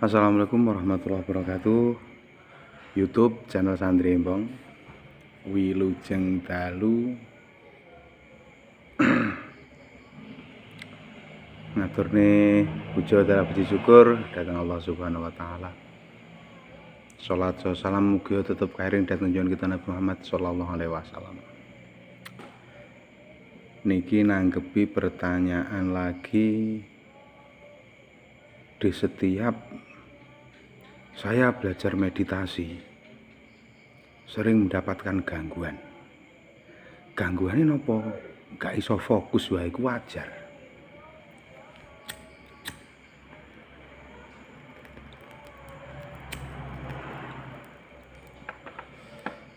Assalamualaikum warahmatullahi wabarakatuh. YouTube channel Santri Embong Wilujeng dalu ngaturne puja dara puji syukur dhateng Allah Subhanahu wa taala. Salat salam mugi tetep kairing dhateng junjungan kita Nabi Muhammad sallallahu alaihi wasallam. Niki nanggepi pertanyaan lagi di setiap saya belajar meditasi sering mendapatkan gangguan. Gangguan ini nopo? Gak iso fokus wae iku wajar.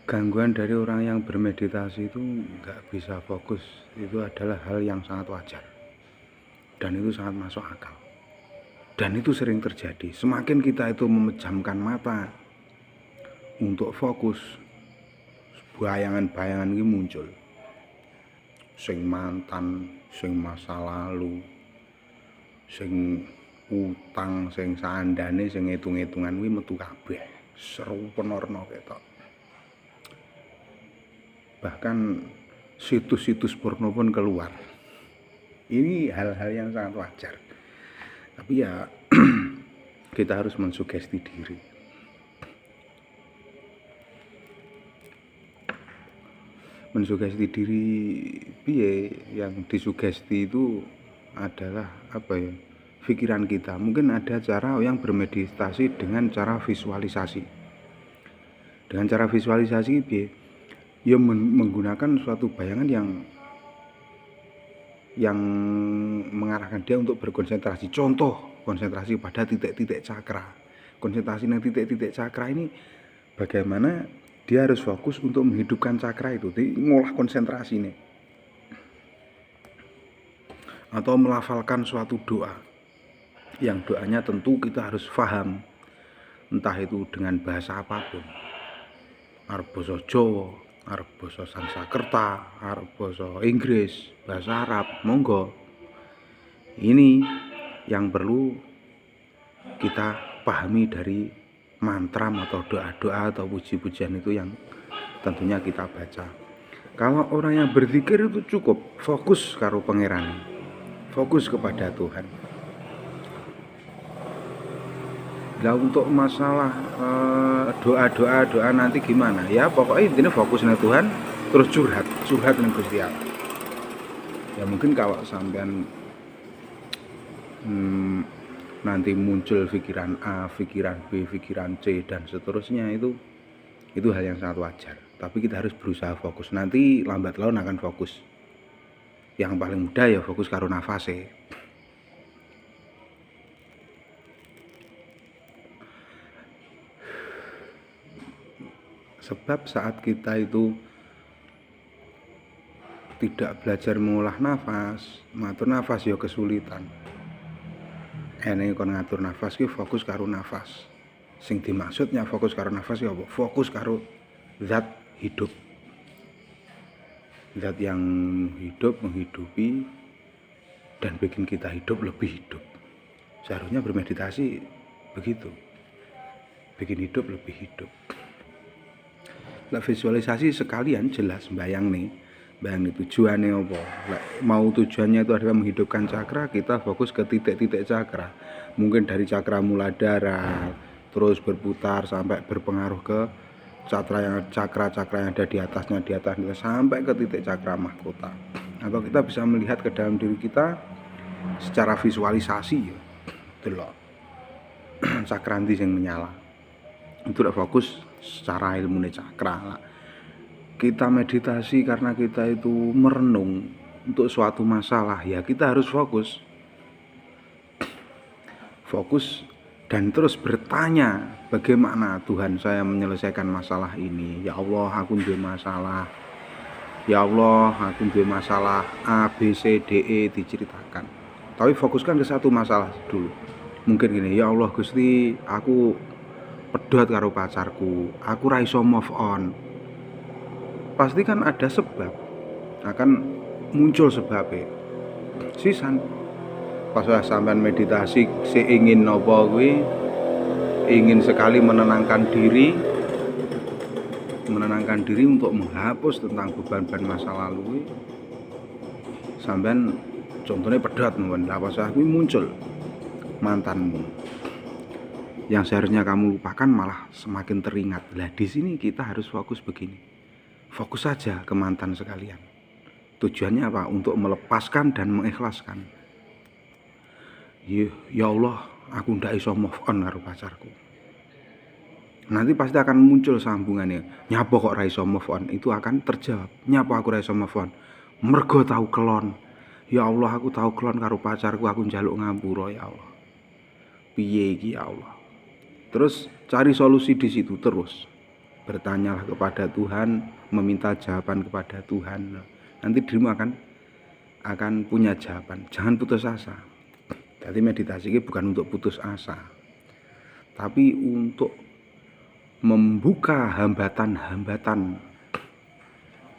Gangguan dari orang yang bermeditasi itu gak bisa fokus, itu adalah hal yang sangat wajar. Dan itu sangat masuk akal. Dan itu sering terjadi. Semakin kita itu memejamkan mata untuk fokus, bayangan-bayangan ini muncul. Sing mantan, sing masa lalu, sing utang, sing sandane, sing ngitung-ngitungan kuwi metu kabeh. Seru penorno ketok. Bahkan situs-situs porno pun keluar. Ini hal-hal yang sangat wajar. Tapi ya kita harus mensugesti diri. Mensugesti diri piye? Yang disugesti itu adalah apa ya? Pikiran kita. Mungkin ada cara yang bermeditasi dengan cara visualisasi. Dengan cara visualisasi piye? Ya menggunakan suatu bayangan yang mengarahkan dia untuk berkonsentrasi. Contoh, konsentrasi pada titik-titik cakra. Konsentrasi dengan titik-titik cakra ini bagaimana dia harus fokus untuk menghidupkan cakra itu. Jadi ngolah konsentrasi nih. Atau melafalkan suatu doa. Yang doanya tentu kita harus paham. Entah itu dengan bahasa apapun. Arep basa Jawa, arep basa Sanskerta, arep basa Inggris, bahasa Arab, monggo. Ini yang perlu kita pahami dari mantra atau doa-doa atau puji-pujian itu yang tentunya kita baca. Kalau orang yang berzikir itu cukup fokus karo pangeran, fokus kepada Tuhan. Nah untuk masalah doa nanti gimana? Ya pokoknya intinya fokus dengan Tuhan, terus curhat dengan Gusti Allah. Ya mungkin kalau sampean nanti muncul pikiran A, pikiran B, pikiran C dan seterusnya itu hal yang sangat wajar. Tapi kita harus berusaha fokus. Nanti lambat laun akan fokus. Yang paling mudah ya fokus karo nafase. Sebab saat kita itu tidak belajar mengolah nafas, ngatur nafas ya kesulitan. Ene kon ngatur nafas ki fokus karo nafas. Sing dimaksudnya fokus karo nafas ya apa? Fokus karo zat hidup. Zat yang hidup menghidupi dan bikin kita hidup lebih hidup. Seharusnya bermeditasi begitu. Bikin hidup lebih hidup. Lah visualisasi sekalian jelas bayang nih tujuannya apa. Mau tujuannya itu adalah menghidupkan cakra, kita fokus ke titik-titik cakra. Mungkin dari cakra muladhara terus berputar sampai berpengaruh ke cakra-cakra yang ada di atasnya sampai ke titik cakra mahkota. Atau kita bisa melihat ke dalam diri kita secara visualisasi ya. Delok cakra ndi sing menyala. Itu udah fokus secara ilmu cakra. Kita meditasi karena kita itu merenung untuk suatu masalah, ya kita harus fokus dan terus bertanya, bagaimana Tuhan saya menyelesaikan masalah ini. Ya Allah, aku duwe masalah. Ya Allah, aku duwe masalah A, B, C, D, E diceritakan. Tapi fokuskan ke satu masalah dulu. Mungkin gini, ya Allah Gusti, aku pedot karo pacarku, aku ra iso move on. Pasti kan ada sebab, akan muncul sebabnya. Sisan pas sampean meditasi ingin napa kuwi ingin sekali menenangkan diri untuk menghapus tentang beban-beban masa lalu. Sampean contohnya pedot mawon, lawas kuwi muncul mantanmu yang seharusnya kamu lupakan malah semakin teringat. Lah di sini kita harus fokus begini. Fokus saja ke mantan sekalian. Tujuannya apa? Untuk melepaskan dan mengikhlaskan. Ya Allah, aku ndak iso move on karo pacarku. Nanti pasti akan muncul sambungannya. Nyapa kok ra iso move on? Itu akan terjawab. Nyapa aku ra iso move on? Mergo tahu kelon. Ya Allah, aku tahu kelon karo pacarku, aku njaluk ngapura ya Allah. Piye iki ya Allah? Terus cari solusi di situ terus. Bertanyalah kepada Tuhan, meminta jawaban kepada Tuhan. Nanti dirimu akan punya jawaban. Jangan putus asa. Jadi meditasi ini bukan untuk putus asa, tapi untuk membuka hambatan-hambatan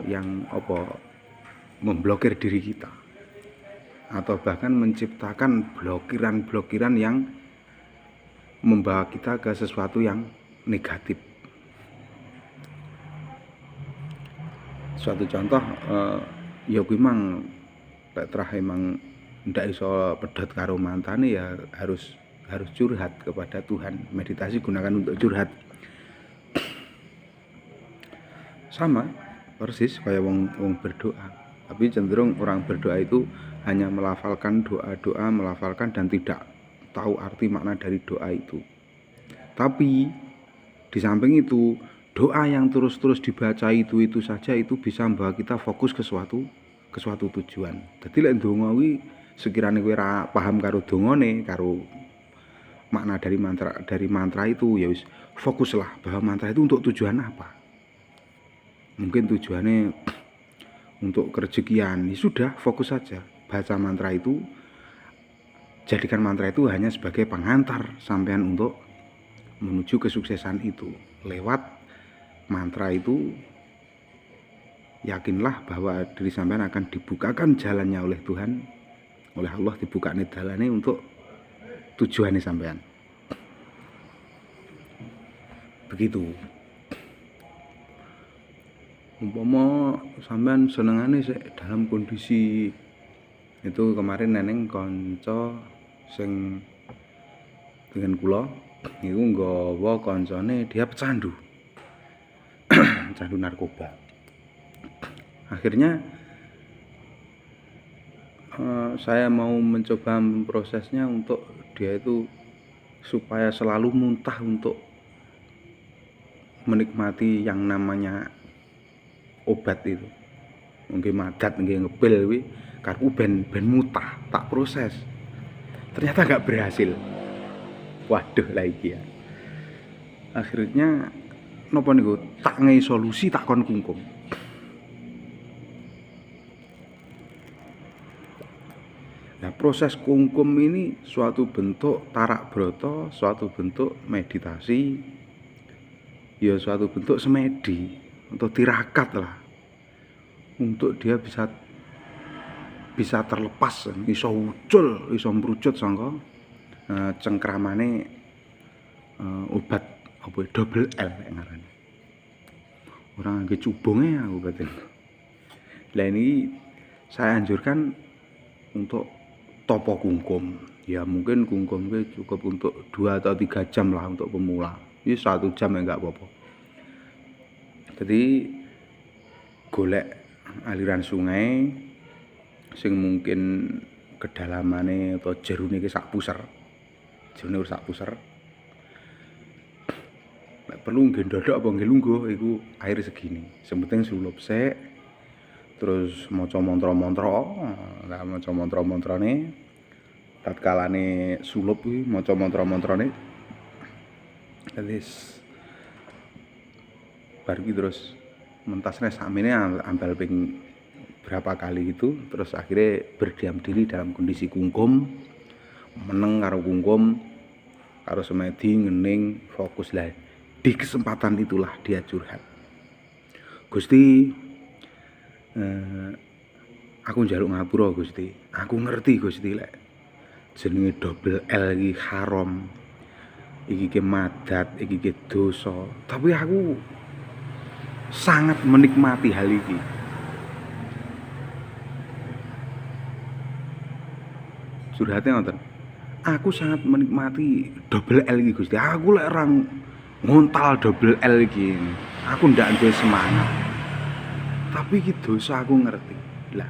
yang memblokir diri kita, atau bahkan menciptakan blokiran-blokiran yang membawa kita ke sesuatu yang negatif. Suatu contoh, ya kuwi mang Petrah emang ndak iso pedot karo mantane, ya harus curhat kepada Tuhan. Meditasi gunakan untuk curhat. Sama persis kayak wong berdoa, tapi cenderung orang berdoa itu hanya melafalkan doa-doa, melafalkan dan tidak tahu arti makna dari doa itu. Tapi di samping itu, doa yang terus-terus dibaca itu saja itu bisa membawa kita fokus ke suatu tujuan. Jadi lek ndonga kuwi sekiranya kowe ora paham karo dongane, karo makna dari mantra itu, ya wis fokuslah bahwa mantra itu untuk tujuan apa. Mungkin tujuannya untuk kerezekian, ya sudah fokus saja baca mantra itu. Jadikan mantra itu hanya sebagai pengantar sampean untuk menuju kesuksesan itu. Lewat mantra itu, yakinlah bahwa diri sampean akan dibukakan jalannya oleh Tuhan, oleh Allah dibukakan jalannya untuk tujuannya sampean. Begitu. Umpama sampean senengane sik dalam kondisi itu, kemarin neneng kanca sing dengan kula niku nggawa kancane dia pecandu. Candu narkoba. Akhirnya saya mau mencoba memprosesnya untuk dia itu supaya selalu muntah untuk menikmati yang namanya obat itu. Nggih madat, nggih ngepil kuwi karepku ben mutah, tak proses. Ternyata enggak berhasil. Waduh lah iki ya. Akhirnya napa niku tak ngei solusi, tak kon kungkum. Nah, proses kungkum ini suatu bentuk tarak broto, suatu bentuk meditasi, ya suatu bentuk semedi untuk tirakat lah, untuk dia bisa terlepas, iso ucul, iso merucut sangka cengkramane obat apa double L ngarane. Orang ngangge cubunge aku batin. Lah ini saya anjurkan untuk topo kungkum. Ya mungkin kungkum itu cukup untuk 2 atau 3 jam lah untuk pemula. Ini 1 jam ya enggak apa-apa. Jadi golek aliran sungai sing mungkin kedalamane atau jerune iki sak puser. Jerone sak puser. Nek perlu nggih ndodok apa nggih lungguh iku air segini. Sementing sulup sik. Terus maca mantra-mantra. Lah maca mantra-mantrane tatkalane sulup kuwi maca mantra-mantrane. Terus bar iki terus mentasne sakmene ambal ping berapa kali gitu, terus akhirnya berdiam diri dalam kondisi kungkum, meneng karo kungkum, karo semedi ngening fokus lah. Di kesempatan itulah dia curhat. Gusti, aku njaluk ngapura Gusti. Aku ngerti Gusti lek jenenge double L iki haram. iki ke madat, iki ke dosa. Tapi aku sangat menikmati hal iki. Curhatnya ngoten. Aku sangat menikmati double L iki Gusti. Aku lek orang ngontal double L iki. Aku ndak duwe semangat. Tapi iki dosa aku ngerti. Lah,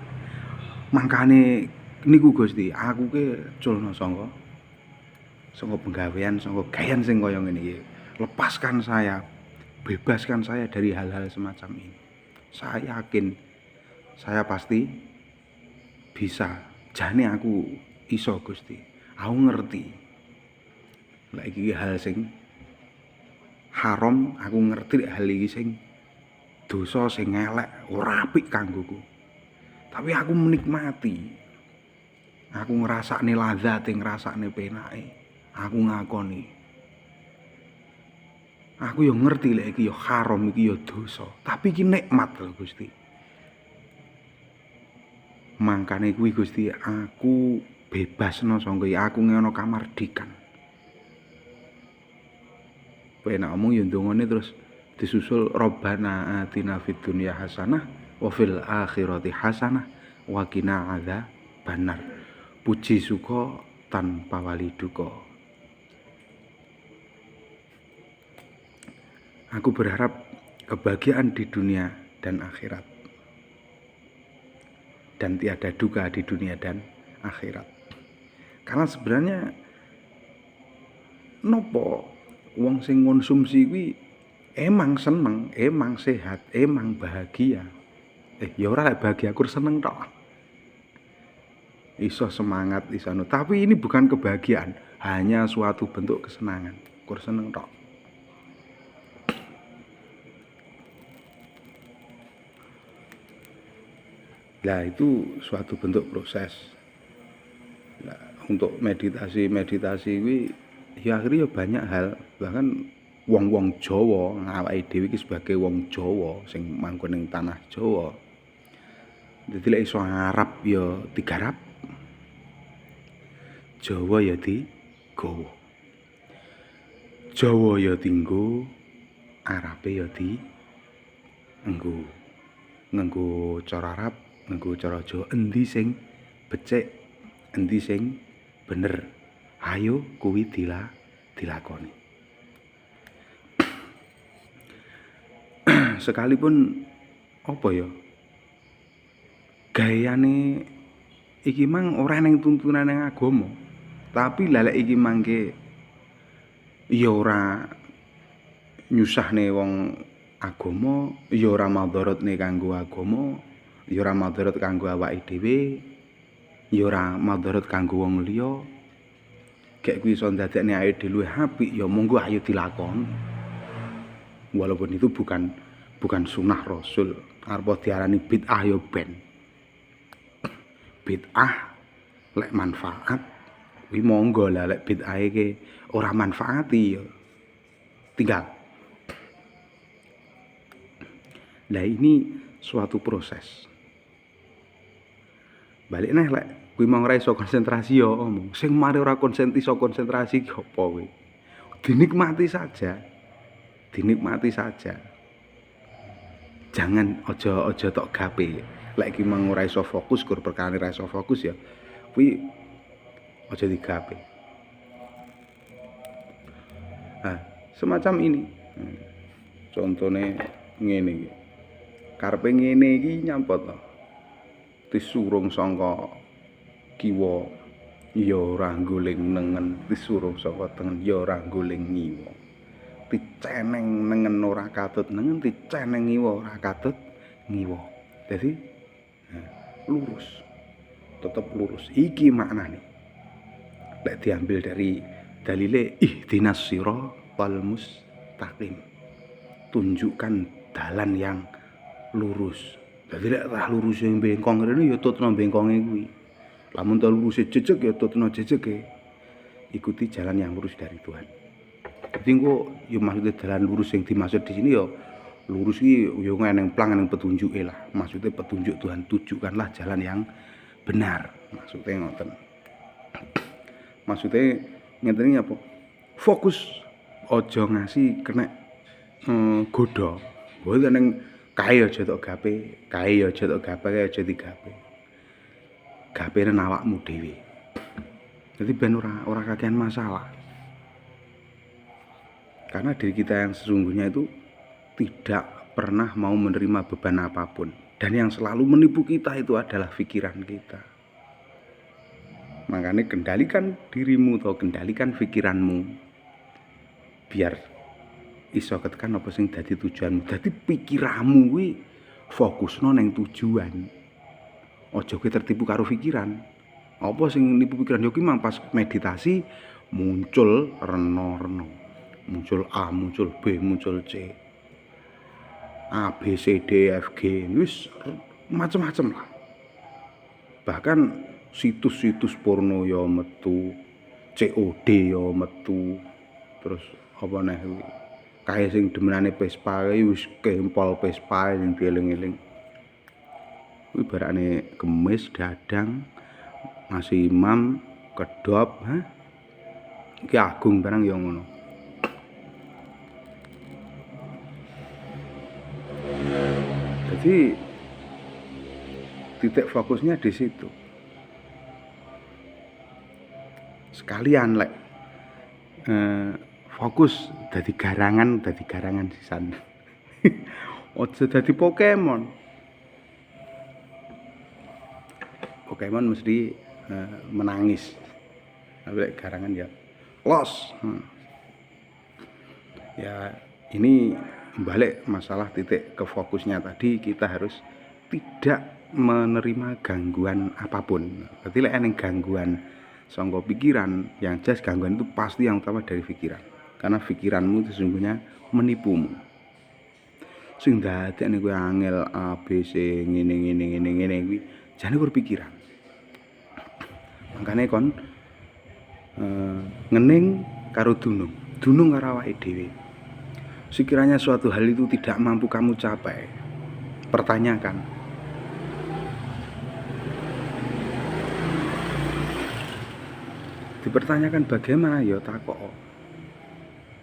mangkane niku Gusti, aku ke culna sangka penggawean, sangka gayan sing kaya ngene iki. Lepaskan saya, bebaskan saya dari hal-hal semacam ini. Saya yakin saya pasti bisa. Jane aku iso Gusti. Aku ngerti. Lah iki hal sing haram, aku ngerti hal iki sing dosa sing elek, ora apik kanggoku. Tapi aku menikmati. Aku ngrasakne lazate, ngrasakne penake. Aku ngakoni. Aku yo ngerti lek iki yo haram, iki yo dosa, tapi iki nikmat lho Gusti. Mangkane kuwi Gusti, aku bebasno sangka aku ngono kamardikan. Penak omong yo ndongone terus disusul Rabbana atina fid dunya hasanah wa fil akhirati hasanah wa qina adzabannar. Puji suka tanpa wali duka. Aku berharap kebahagiaan di dunia dan akhirat. Dan tiada duka di dunia dan akhirat. Karena sebenarnya nopo wong sing konsumsi kuwi emang seneng, emang sehat, emang bahagia. Ya ora lek bahagia kur seneng tok. Iso semangat, iso tapi ini bukan kebahagiaan, hanya suatu bentuk kesenangan. Kur seneng tok. Nah itu suatu bentuk proses. Nah, untuk meditasi kuwi ya akhirnya banyak hal, bahkan wong-wong Jawa ngawake dhewe iki sebagai wong Jawa sing manggon ning tanah Jawa. Dadi lek iso Arab ya digarap, Jawa ya digawa. Jawa ya dienggo, Arabe ya dienggo. Nganggo cara Arab, nganggo cara Jawa, endi sing becik, endi sing bener. Ayo kuwi dilakoni. Sekalipun apa ya? Gayane iki mang ora ning tuntunan ning agama. Tapi lek iki mangke ya ora nyusahne wong agama, ya ora madharatne kanggo agama, ya ora madharat kanggo awake dhewe, ya ora madharat kanggo wong liya. Gek kuwi iso ndadekne awake dhewe luwih apik, ya monggo ayo dilakoni. Walaupun itu bukan sunnah Rasul, arep diarani bid'ah ya ben. Bid'ah lek manfaat kuwi monggo lah, lek bid'ahe ke ora manfaati ya tinggal. Nah ini suatu proses. Balik neh lek kuwi mau ora iso konsentrasi ya omong. Sing mari ora konsentrasi ki apa kuwi? Dinikmati saja. Dinikmati saja. Jangan ojo tok gape. Lek iki mang ora iso fokus kur perkara ora iso fokus ya. Kuwi aja digape. Semacam ini. Contone ngene iki. Karepe ngene iki nyampot to. Disurung sangka kiwa ya ora ngguling nengen, disurung saka tengen ya ora ngguling ngiwa. Diceneng nengen ora katut nengen, diceneng ngiwa ora katut ngiwa. Dadi lurus. Tetep lurus. Iki maknane. Lek diambil dari dalile ihdinas siratal mustaqim. Tunjukkan dalan yang lurus. Dadi lek ora lurus sing bengkong rene ya tutno bengkonge kuwi. Lamun to lurus jejeg ya tutno jejege. Ikuti jalan yang lurus dari Tuhan. Dadi engko ya maksudnya jalan lurus yang dimaksud di sini ya lurus iki ya ngeneng plang neng petunjuke lah. Maksudnya petunjuk Tuhan, tunjukkanlah jalan yang benar. Maksudnya ngoten. Maksudnya ngeten iki apa? Fokus aja ngasih kena godha. Mbok ning kae aja tok gape, kae aja tok gape, kae aja digape. Gapene awakmu dhewe. Jadi ben ora kakean masalah. Karena diri kita yang sesungguhnya itu tidak pernah mau menerima beban apapun. Dan yang selalu menipu kita itu adalah pikiran kita. Makanya kendalikan dirimu atau kendalikan pikiranmu. Biar iso ketekan apa sing dadi tujuanmu. Dadi pikiranmu kuwi fokusno nang tujuan. Aja kowe tertipu karo pikiran. Apa sing nipu pikiran yo ki mang pas meditasi muncul reno-reno. Muncul A, muncul B, muncul C. A, B, C, D, F, G. Wis macam-macam lah. Bahkan situs-situs porno ya metu, COD ya metu. Terus apa neh kuwi? Kae sing demenane Vespa wis kempol Vespa sing dieling-eling. Kuwi barane kemis, dadang, nasi imam, kedop, Ki Agung barang ya ngono. Jadi titik fokusnya di situ. Sekalian lek fokus dadi garangan sisan. Ojo dadi Pokemon. Pokemon mesti menangis. Lek garangan ya los. Ya ini balik masalah titik ke fokusnya tadi, kita harus tidak menerima gangguan apapun. Berarti lek eneng gangguan sangka pikiran, yang jelas gangguan itu pasti yang utama dari pikiran. Karena pikiranmu itu sesungguhnya menipumu. Sing dadekne kowe angel A B C ngene kuwi jane berpikiran. Makane kon ngening karo dunung karo awake dhewe. Sekiranya suatu hal itu tidak mampu kamu capai, pertanyakan. Dipertanyakan bagaimana ya takok.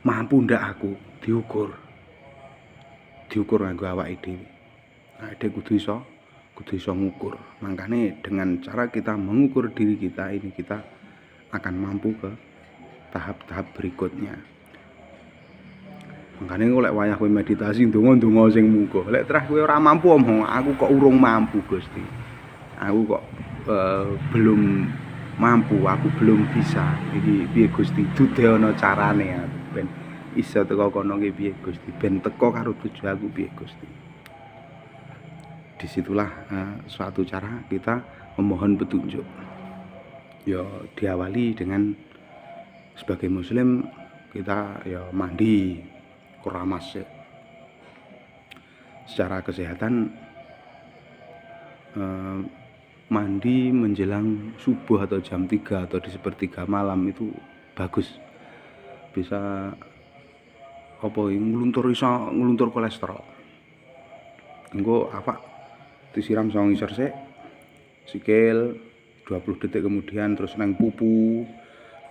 Mampu ndak aku diukur. Diukur nganggo awake dhewe. Awake kudu iso ngukur. Makanya dengan cara kita mengukur diri kita ini kita akan mampu ke tahap-tahap berikutnya. Makanya lek wayah kowe meditasi ndonga-ndonga sing muga. Lek terah kowe ora mampu omong, aku kok urung mampu Gusti. Aku kok belum mampu, aku belum bisa. Iki piye Gusti? Dude ana carane aku ben iso teko kono ki piye Gusti? Ben teko karo tujuan aku piye Gusti? Disitulah suatu cara kita memohon petunjuk. Ya diawali dengan sebagai muslim kita ya mandi keramas ya. Secara kesehatan mandi menjelang subuh atau jam 3 atau di sepertiga malam itu bagus, bisa apa ngluntur kolesterol. Engko apa disiram sama ngisor sik sikil 20 detik kemudian terus nang pupu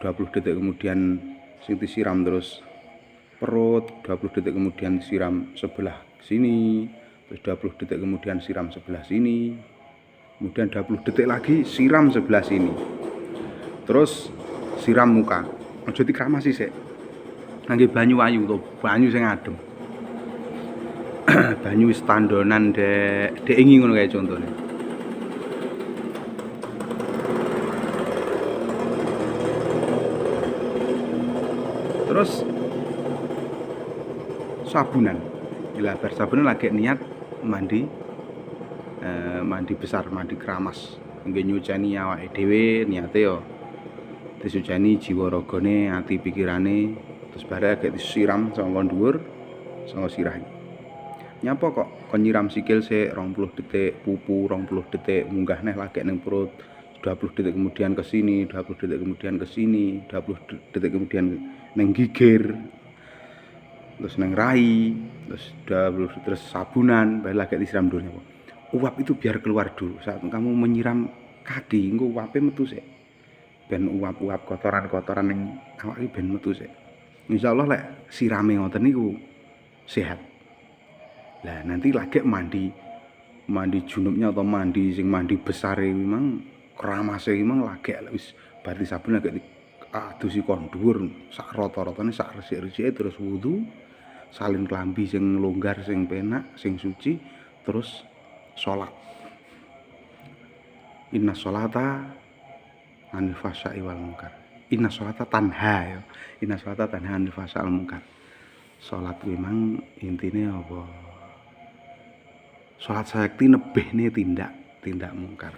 20 detik kemudian sing disiram terus perut, 20 detik kemudian siram sebelah sini, terus 20 detik kemudian siram sebelah sini, kemudian 20 detik lagi siram sebelah sini, terus siram muka. Aja dikramasi sik, ngangge banyu ayu to, banyu sing adem. Banyu wis tandonan dek ingi ngono kae contone. Terus sabunan. Gila bar sabunan lagi niat mandi besar, mandi keramas. Nggih nyuceni awake dhewe niate yo disuceni jiwa ragane, ati pikirane, terus bare agek disiram saka dhuwur saka sirah. Nyapa kok kon nyiram sikil sik 20 detik, pupu 20 detik, munggah neh lagi ning perut 20 detik kemudian ke sini, 20 detik kemudian ke sini, 20 detik kemudian neng gigir, terus neng rai, terus sabunan, baru lagi disiram dulu. Uap itu biar keluar dulu. Saat kamu menyiram kaki, engko uapnya metu sik. Ben uap-uap kotoran-kotoran neng awak iki ben metu sik. Insyaallah lek sirame ngoten niku sehat. Lah nanti lagi mandi junubnya atau mandi besare memang keramase memang lagi wis berarti sabun lagi adusi kon dhuwur sak rata-ratane sak resik-resike terus wudu salin klambi sing longgar sing penak sing suci terus salat. Inna sholata anil fahsya'i wal munkar. Inna sholata tanha ya. Inna sholata tanha anil fahsya'i wal munkar. Salat memang intine apa? Salat sakti nebehne tindak mungkar.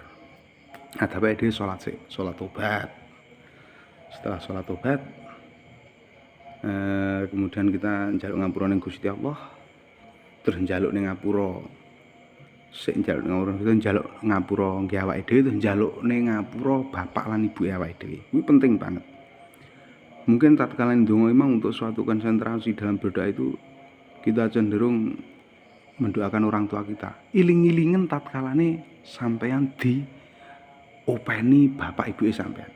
Nah, tapi dia salat tobat. Setelah salat tobat kemudian kita njaluk ngapura ning Gusti Allah. Terus njaluk ning ngapura sik njaluk ngapura nggih awake dhewe terus njaluk ning ngapura bapak lan ibuke awake dhewe. Kuwi penting banget. Mungkin tatkala ndonga memang untuk suatu konsentrasi dalam berdoa itu kita cenderung mendoakan orang tua kita. Iling-ilingen tatkalane sampean di openi bapak ibuke sampean.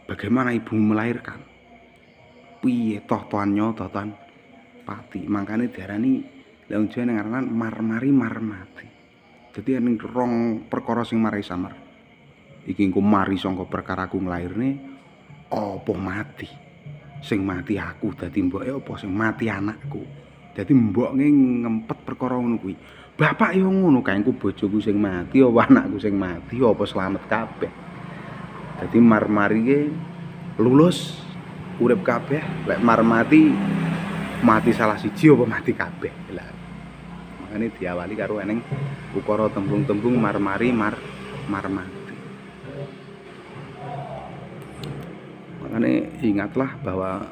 Bagaimana ibu melahirkan? Piye toh-tohan pati. Makane diarani lek unjane ngaran marmari marmati. Dadi ning rong perkara sing marai samar. Iki engko mari sangka perkara aku nglairne apa mati. Sing mati aku dadi mboke apa sing mati anakku. Dadi mbokne ngempet perkara ngono kuwi. Bapak yo ngono kae engko bojoku sing mati apa anakku sing mati apa slamet kabeh. Dadi marmari ki lulus urip kabeh lek mati salah siji apa mati kabeh. Lah makane diawali karo eneng ukara tembung-tembung marmari marmati. Makane ingatlah bahwa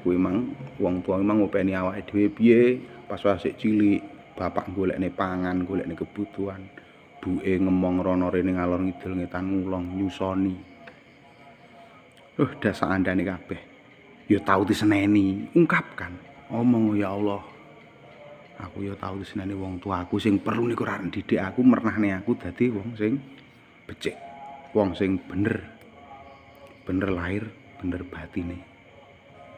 kuwi mang wong tua memang ngopeni awake dhewe piye pas wasik cilik, bapak golekne pangan, golekne kebutuhan, buke ngemong rono rene ngalor ngidul ngetan ngulong nyusoni. Dak andane kabeh. Ya tau diseneni, ungkapkan. Omong ya Allah. Aku ya tau diseneni wong tuaku sing perlu niku ra ndidik aku mernahne aku dadi wong sing becik. Wong sing bener. Bener lahir, bener batine.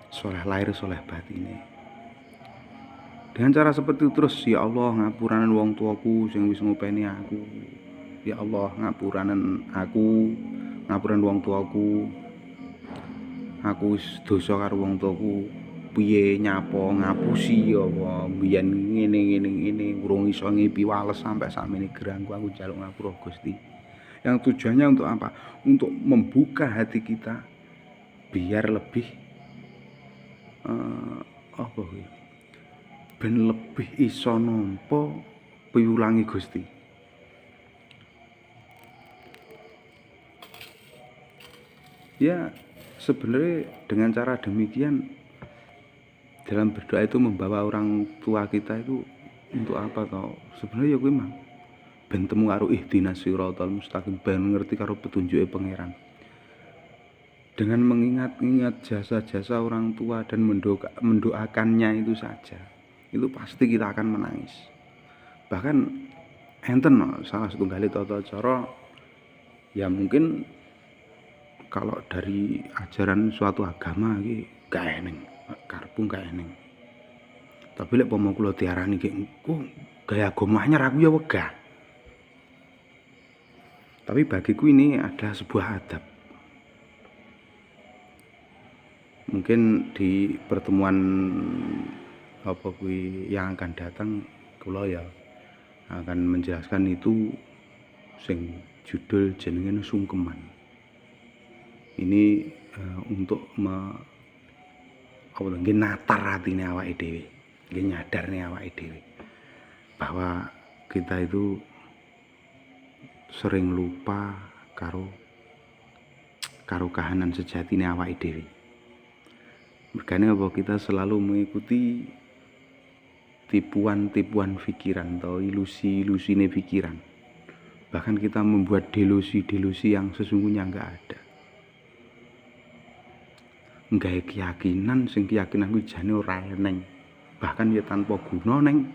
Soleh lahir, soleh batine. Dengan cara seperti itu terus, ya Allah ngapuranen wong tuaku sing wis ngopeni aku. Ya Allah ngapuranen aku, ngapuranen wong tuaku. Aku wis dosa karo wong tuaku. Piye nyapa ngapusi apa mbiyen ngene urung iso ngipiwales sampai sakmene gerangku aku njaluk ngapura Gusti. Yang tujuannya untuk apa? Untuk membuka hati kita biar lebih ben lebih iso nampa piwulange Gusti. Ya, sebenarnya dengan cara demikian dalam berdoa itu membawa orang tua kita itu untuk apa toh? Sebenarnya ya kuwi mah ben temu karo ihdinas siratal mustaqim, ben ngerti karo petunjuke pangeran. Dengan mengingat-ingat jasa-jasa orang tua dan mendoakannya itu saja, itu pasti kita akan menangis. Bahkan enten salah setunggal tata cara ya mungkin kalau dari ajaran suatu agama iki gak eneng. Karepku gak eneng. Tapi lek pomo kula diarani ki engko gaya agama anyar aku ya wegah. Tapi bagiku ini adalah sebuah adab. Mungkin di pertemuan apa kuwi yang akan datang kula ya akan menjelaskan itu sing judul jenenge sungkeman. Ini untuk nggih natar atine awake dhewe, nggih nyadarne awake dhewe bahwa kita itu sering lupa karo kahanan sejatine awake dhewe. Makanya apa kita selalu mengikuti tipuan-tipuan pikiran atau ilusi-ilusine pikiran. Bahkan kita membuat delusi-delusi yang sesungguhnya enggak ada. Nggawe keyakinan sing keyakinan kuwi jane ora eneng. Bahkan ya tanpa guna neng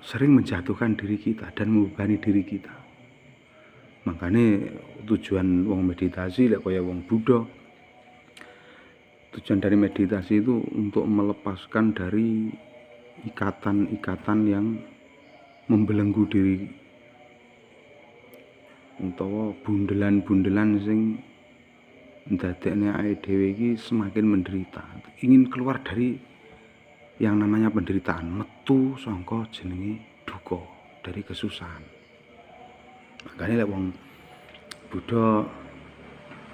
sering menjatuhkan diri kita dan membebani diri kita. Makanya tujuan wong meditasi lek kaya wong Buddha Tujuan dari meditasi itu untuk melepaskan dari ikatan-ikatan yang membelenggu diri, utawa bundelan-bundelan sing ndadekne awake dhewe iki semakin menderita. Ingin keluar dari yang namanya penderitaan, metu saka jenenge duka, dari kesusahan. Makanya lek wong Buddha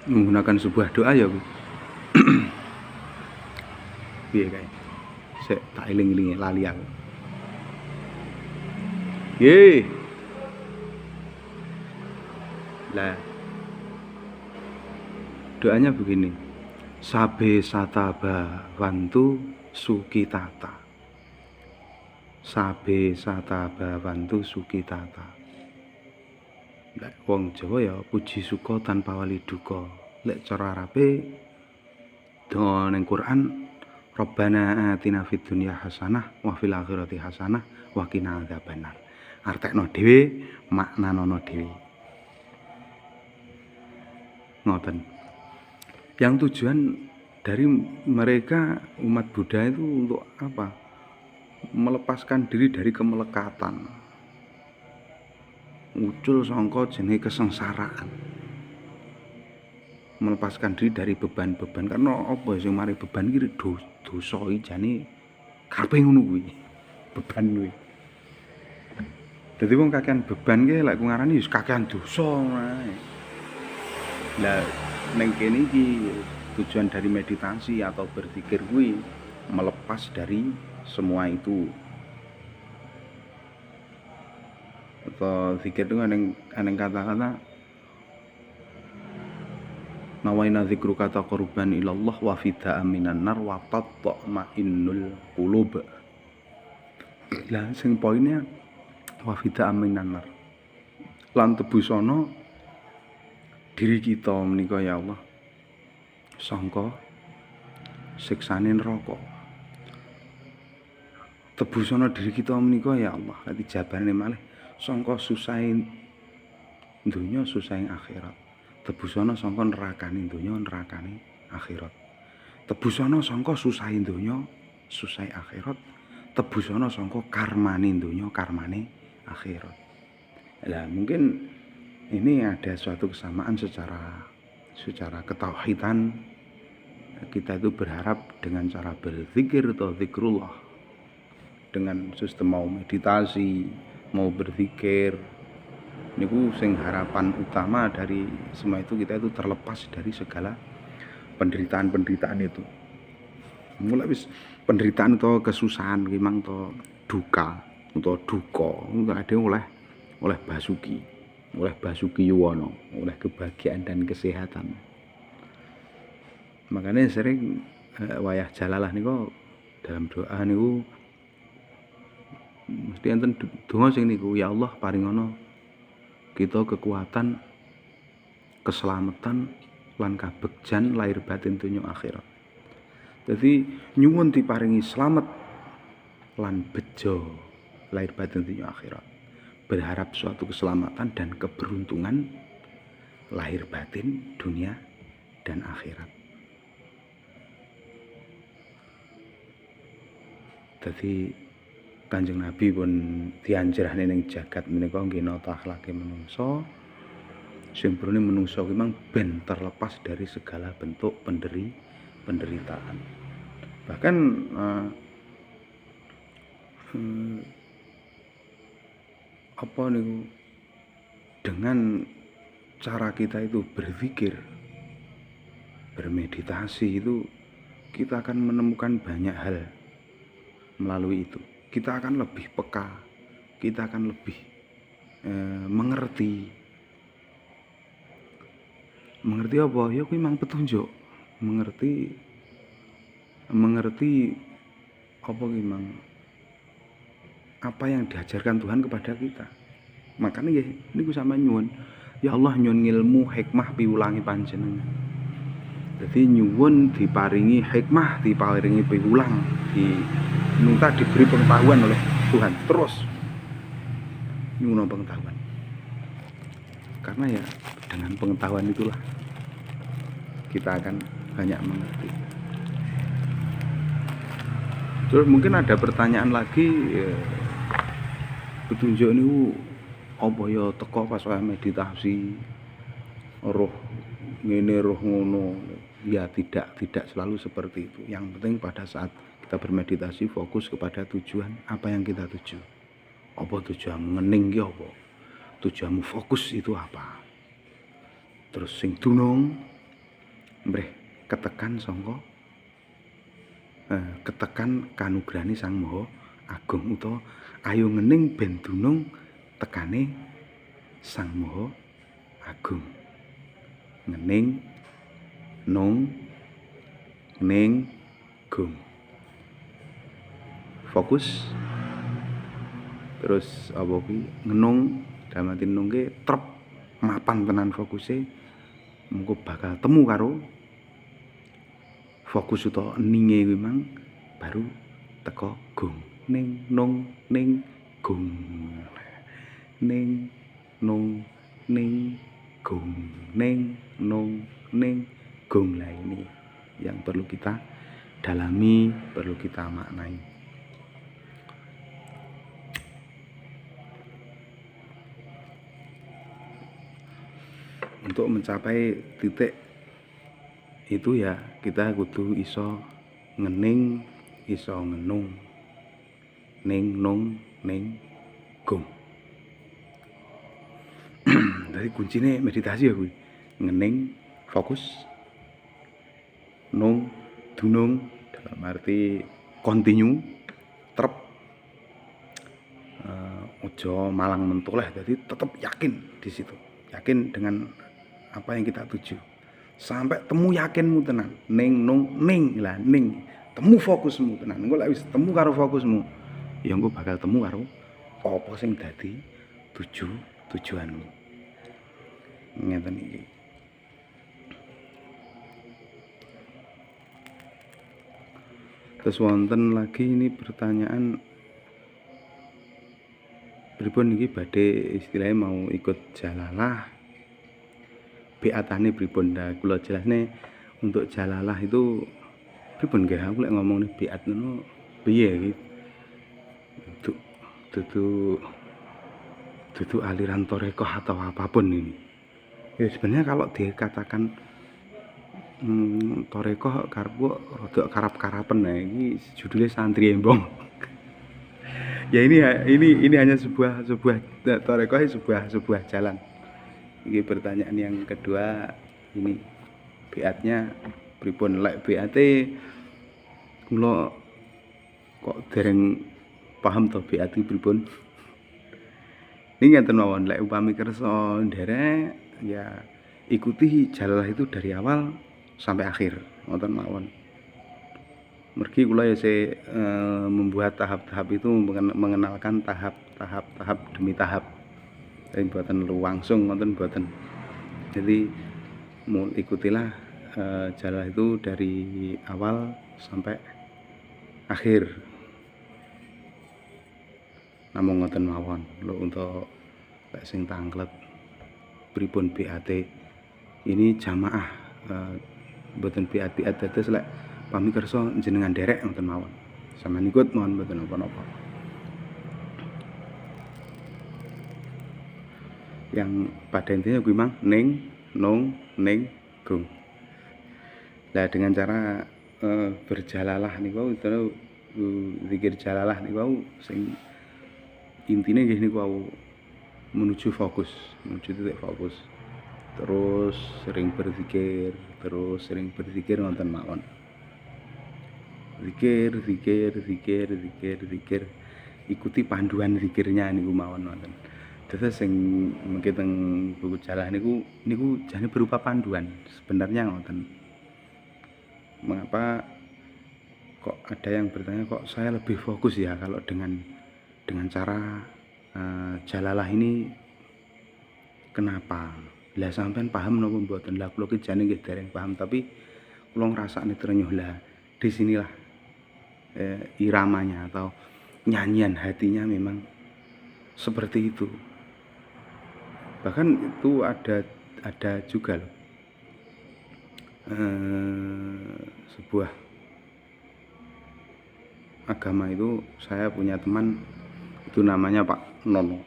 menggunakan sebuah doa ya piye kae. Sik tak eling-elingi lali aku. Ye. Lah doanya begini. Sabe sataba wantu sukitata. Sabe sataba wantu sukitata. Lek wong Jawa ya puji suka tanpa wali duka. Lek cara Arabe donga ning Quran Rabbana atina fid dunya hasanah wa fil akhirati hasanah wa qina adzabannar. Artekno dhewe, maknanono dhewe. Ngoten. Yang tujuan dari mereka umat Buddha itu untuk apa? Melepaskan diri dari kemelekatan. Muncul sangka jenenge kesengsaraan. Melepaskan diri dari beban-beban, karena apa sing mari beban iki dosa iki jane karepe ngono kuwi. Beban kuwi. Dadi wong kakean beban ki lek ngarani wis kakean dosa ae. Lah ning kene iki tujuan dari meditasi atau berzikir kuwi melepas dari semua itu. Atau zikir itu aneng kata-kata nawaina zikru kata korban ilallah wa fida aminan nar wa tatma'innul qulub. Lah sing poinnya wa fida aminan nar. Lan tebusana diri kita menika ya Allah sangka siksane neraka. Tebusana diri kita menika ya Allah, lan dijabane malih sangka susahe donya susahe akhirat. Tebusana sangka nerakane donya nerakane akhirat. Tebusana sangka susahe donya susahe akhirat. Tebusana sangka karmane donya karmane akhirat. Lah mungkin ini ada suatu kesamaan secara ketauhidan. Kita itu berharap dengan cara berzikir atau zikrullah, dengan sistem mau meditasi, mau berzikir, niku sing harapan utama dari semua itu kita itu terlepas dari segala penderitaan-penderitaan itu. Mulai wis penderitaan atau kesusahan memang atau duka atau duka, enggak ada oleh Basuki Yuwono, oleh kebahagiaan dan kesehatan. Makanya sering wayah jalalah niku dalam doa niku mesti enten donga sing niku, ya Allah paringono kita kekuatan, keselamatan lan kabegjan lahir batin dunya akhirat. Jadi nyuwun diparingi slamet lan bejo lahir batin dunya akhirat. Berharap suatu keselamatan dan keberuntungan lahir batin dunia dan akhirat. Jadi Kanjeng Nabi pun dianjurake ning jagat menika nggih nata akhlake manungsa. Sing brone manungsa kuwi mang ben terlepas dari segala bentuk penderitaan. Bahkan apa niku dengan cara kita itu berzikir, bermeditasi itu kita akan menemukan banyak hal melalui itu. Kita akan lebih peka, kita akan lebih mengerti apa ya kuwi mang petunjuk, mengerti apa kuwi mang apa yang diajarkan Tuhan kepada kita. Makanya nggih niku sama nyuwun, ya Allah nyuwun ilmu hikmah piwulangi panjenengan. Jadi nyuwun diparingi hikmah, diparingi piwulang, minta diberi pengetahuan oleh Tuhan. Terus nyuwun pengetahuan. Karena ya dengan pengetahuan itulah kita akan banyak mengerti. Terus mungkin ada pertanyaan lagi, petunjuk niku apa ya teko pas wae meditasi, roh ngene roh ngono. Ya tidak selalu seperti itu. Yang penting pada saat kita bermeditasi fokus kepada tujuan apa yang kita tuju. Apa tujuanmu ngening ki apa? Tujuanmu fokus itu apa? Terus sing dunung mreh ketekan sangka ketekan kanugrahane Sang Maha Agung utawa ayo ngening ben dunung tekane Sang Maha Agung. Ngening nung ning gung. Fokus terus apa kuwi ngenung dalam arti nung ki trep mapan tenan fokuse mengko bakal temu karo fokus utawa ninge kuwi mang baru teko gung ning nung ning gung ning nung ning gung ning nung ning gung. Lah ini yang perlu kita dalami, perlu kita maknai. Untuk mencapai titik itu ya kita kudu iso ngening, iso ngenung. Ning nung ning gung. Jadi kuncinya meditasi ya kuwi. Ngening, fokus, nung, dunung dalam arti continue, trep, ojo malang mentoleh. Jadi tetap yakin di situ, yakin dengan apa yang kita tuju, sampai temu yakinmu tenan. Ning nung ning lah ning, temu fokusmu tenan. Engko lek wis temu karo fokusmu, ya engko bakal temu karo apa sing dadi tujuanmu. Ngeten iki. Terus wonten lagi ini pertanyaan, pripun iki badhe istilahnya mau ikut jalalah, beatane pripun? Nah, kula jelasne untuk jalalah itu pripun nggih, aku lek ngomong beat ngono piye iki? Dudu aliran torekoh atau apapun ini. Ya sebenarnya kalau dikatakan torekoh karep rada karap-karapen. Nah ini judulnya santri embong. Ya ini hanya sebuah torekoh, sebuah jalan. Ini pertanyaan yang kedua, ini beatnya pripun? Lek beate kula kok dereng paham to beat iki pripun. Ini ngeten mawon, lek upami kersa nderek ya ikuti jalalah itu dari awal sampai akhir, ngoten mawon. Mergi kula ya membuat tahap-tahap itu, mengenalkan tahap demi tahap. Jadi buatan langsung ngoten buatan. Jadi ikutilah jalalah itu dari awal sampai akhir. Namung ngoten mawon lho. Untuk lek sing tanglet pripun BAT ini jamaah, mboten BAT dados lek pami kersa jenengan derek ngoten mawon. Sampeyan ikut mohon mboten napa-napa. Yang pada intinya kuwi mang ning nung ning gung. Lah dengan cara berjalalah niku wau zikir jalalah niku wau sing intine nggih niku wau menuju titik fokus. Terus sering berzikir ngoten mawon. Zikir. Ikuti panduan zikirnya niku mawon wonten. Terus sing mengke teng buku jalah niku jane berupa panduan. Sebenarnya ngoten. Mengapa kok ada yang bertanya kok saya lebih fokus ya kalau dengan cara jalalah ini, kenapa? Lah sampean paham napa mboten? Lah kula ki jane nggih dereng paham, tapi kula ngrasakne trenyuh. Lah disinilah iramanya atau nyanyian hatinya memang seperti itu. Bahkan itu ada juga loh sebuah agama itu saya punya teman itu namanya Pak Nono.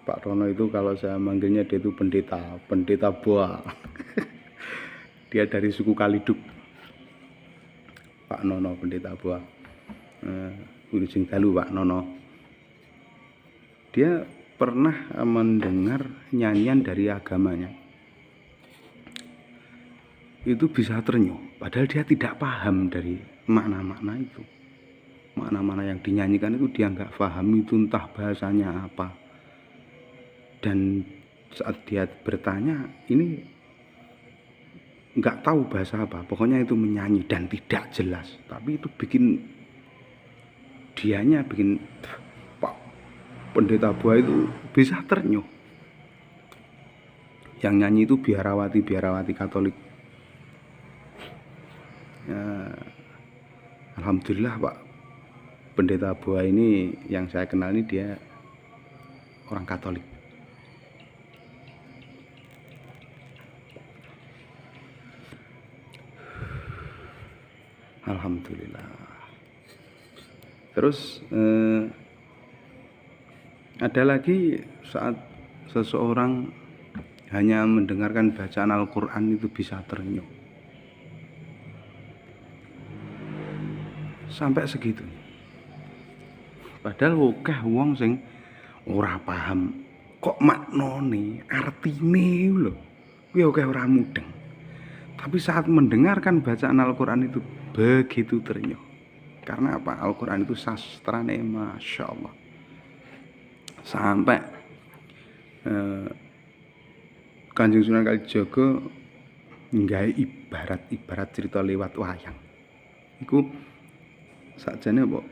Pak Nono itu kalau saya manggilnya dia itu pendeta Boa. Dia dari suku Kaliduk. Pak Nono pendeta Boa. Ujung Dalu Pak Nono. Dia pernah mendengar nyanyian dari agamanya. Itu bisa ternyuh, padahal dia tidak paham dari makna-makna itu. Makna-makna yang dinyanyikan itu dia nggak paham, itu entah bahasanya apa. Dan saat dia bertanya, ini nggak tahu bahasa apa, pokoknya itu menyanyi dan tidak jelas. Tapi itu bikin Pak Pendeta Boa itu bisa ternyuh. Yang nyanyi itu biarawati Katolik. Ya, alhamdulillah Pak Pendeta Boa ini yang saya kenal ini dia orang Katolik. Alhamdulillah. Terus ada lagi saat seseorang hanya mendengarkan bacaan Al-Quran itu bisa ternyuh. Sampai segitu. Padahal akeh wong sing ora paham kok maknane, artine lho. Kuwi akeh ora mudeng. Tapi saat mendengarkan bacaan Al-Quran itu begitu ternyuh. Karena apa? Al-Quran itu sastrane Masya Allah. Sampai Kanjeng Sunan Kalijaga nggawe ibarat cerita lewat wayang. Iku sakjane apa?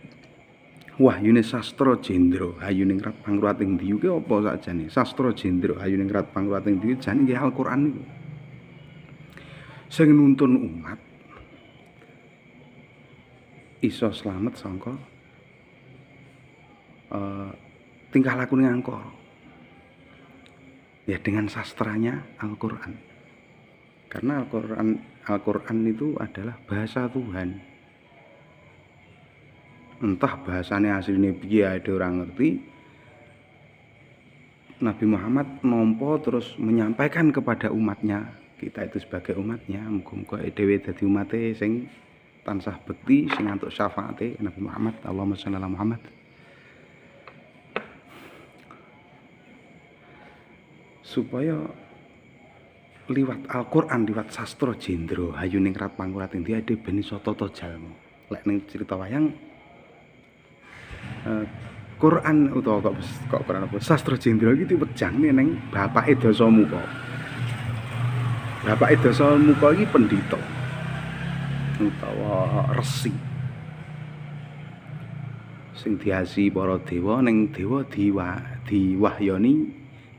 Wahyune Sastra Jendra Hayuning Rat Pangruwating Diyu ki apa sakjane? Sastra Jendra Hayuning Rat Pangruwating Diyu jane nggih Al-Qur'an niku. Sing nuntun umat iso slamet sangka tingkah lakune angkara. Ya dengan sastranya Al-Qur'an. Karena Al-Qur'an itu adalah bahasa Tuhan. Entah bahasanya aslinya piye ada orang ngerti. Nabi Muhammad nompo terus menyampaikan kepada umatnya, kita itu sebagai umatnya, muga-muga dhewe dadi umate sing tansah bekti sing antuk syafaate Nabi Muhammad. Allahumma sholli ala Muhammad. Supaya liwat Al-Qur'an, liwat Sastra Jendra Hayuning Rat Pangruwating Diyu ade ben iso tata jalma. Lek ning cerita wayang Quran utawa kok Quran apa Sastra Jendra iki diwejangne ning bapake Dasamuka. Bapake Dasamuka iki pendhita utawa resi sing diasi para dewa ning dewa diwahyani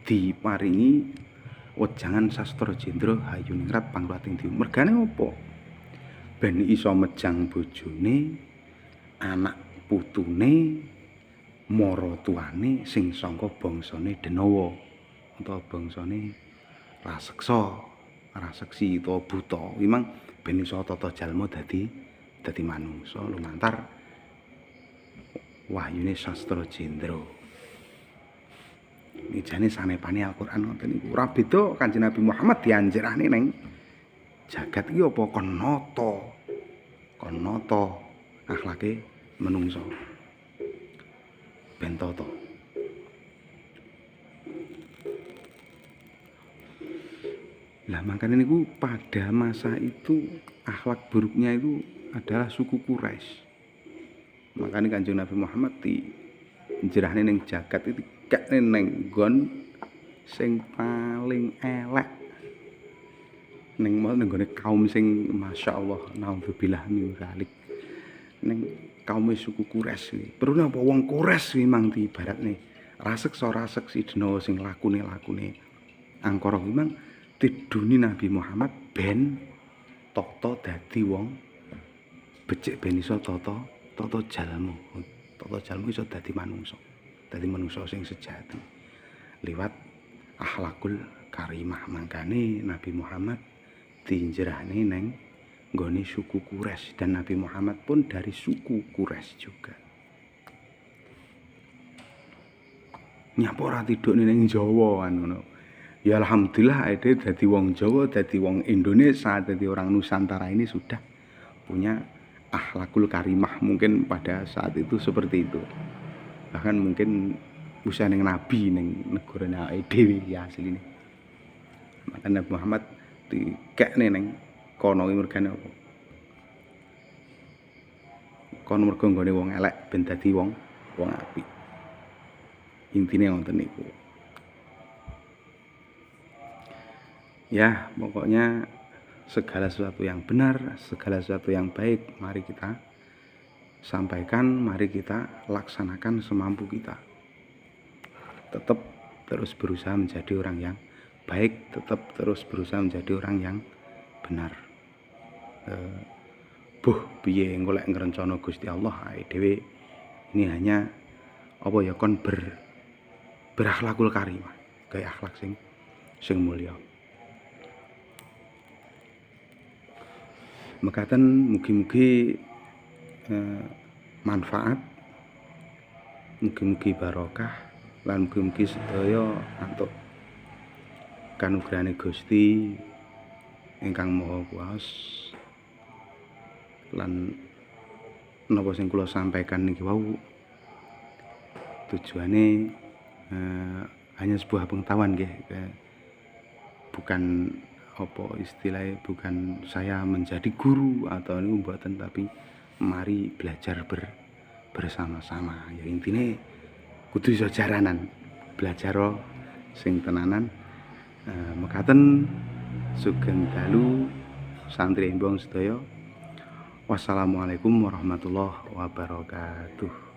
diparingi wejangan Sastra Jendra Hayuning Rat Pangruwating Diyu. Mergane apa? Ben iso mejang bojone, anak putune, maratuwane sing sangka bangsane Denawa utawa bangsane raseksi utawa buta. Memang ben iso tata jalma dadi manungsa lumantar wahyune Sastra Jendra. Iki jane sanepane Al-Qur'an ngoten niku. Ora beda Kanjeng Nabi Muhammad dianjurane ning jagat iki apa kon nata akhlake menungso. Ben tata. Lah makanya niku pada masa itu akhlak buruknya itu adalah suku Quraisy. Makanya Kanjeng Nabi Muhammad dijerahne ning jagat itu kene ning nggon sing paling elek. Ning nggone kaum sing masyaallah naudzubillah min dzalik. Ning kaum suku Quraisy iki. Perune apa wong Quraisy memang diibaratne raseksi Denawa sing lakune angkara memang tiduni Nabi Muhammad ben tata dadi wong becik ben iso tata jalma. Tata jalma iso dadi manungsa sing sejati. Liwat akhlakul karimah. Mangkane Nabi Muhammad diinjerahne ning nggone suku Quraisy, dan Nabi Muhammad pun dari suku Quraisy juga. Nyapa ora tiduk ning Jawa kan ngono. Ya alhamdulillah ade dadi wong Jawa, dadi wong Indonesia, dadi orang Nusantara ini sudah punya akhlakul karimah, mungkin pada saat itu seperti itu. Bahkan mungkin usia ning nabi ning negarane awake dhewe ya asline. Maka Nabi Muhammad dikekne ning kono iki mergane apa? Kono mergo nggone wong elek ben dadi wong apik. Intine wonten niku. Ya, pokoknya segala sesuatu yang benar, segala sesuatu yang baik, mari kita sampaikan, mari kita laksanakan semampu kita. Tetap terus berusaha menjadi orang yang baik, tetap terus berusaha menjadi orang yang benar. Piye golek ngrencana Gusti Allah ae dhewe ini hanya apa ya kon berakhlakul karimah, gawe akhlak sing mulya. Mekaten mugi-mugi manfaat, mugi-mugi barokah, lan mugi-mugi sedaya antuk kanugrahane Gusti ingkang Maha Kuwasa. Lan napa sing kula sampaikan niki wau tujuane hanya sebuah pengetahuan nggih, bukan apa istilahnya, bukan saya menjadi guru atau ini mboten, tapi mari belajar bersama-sama. Ya intine kudu iso jaranan, belajar sing tenanan. Mekaten sugeng dalu santri embong sedaya. Wassalamualaikum warahmatullahi wabarakatuh.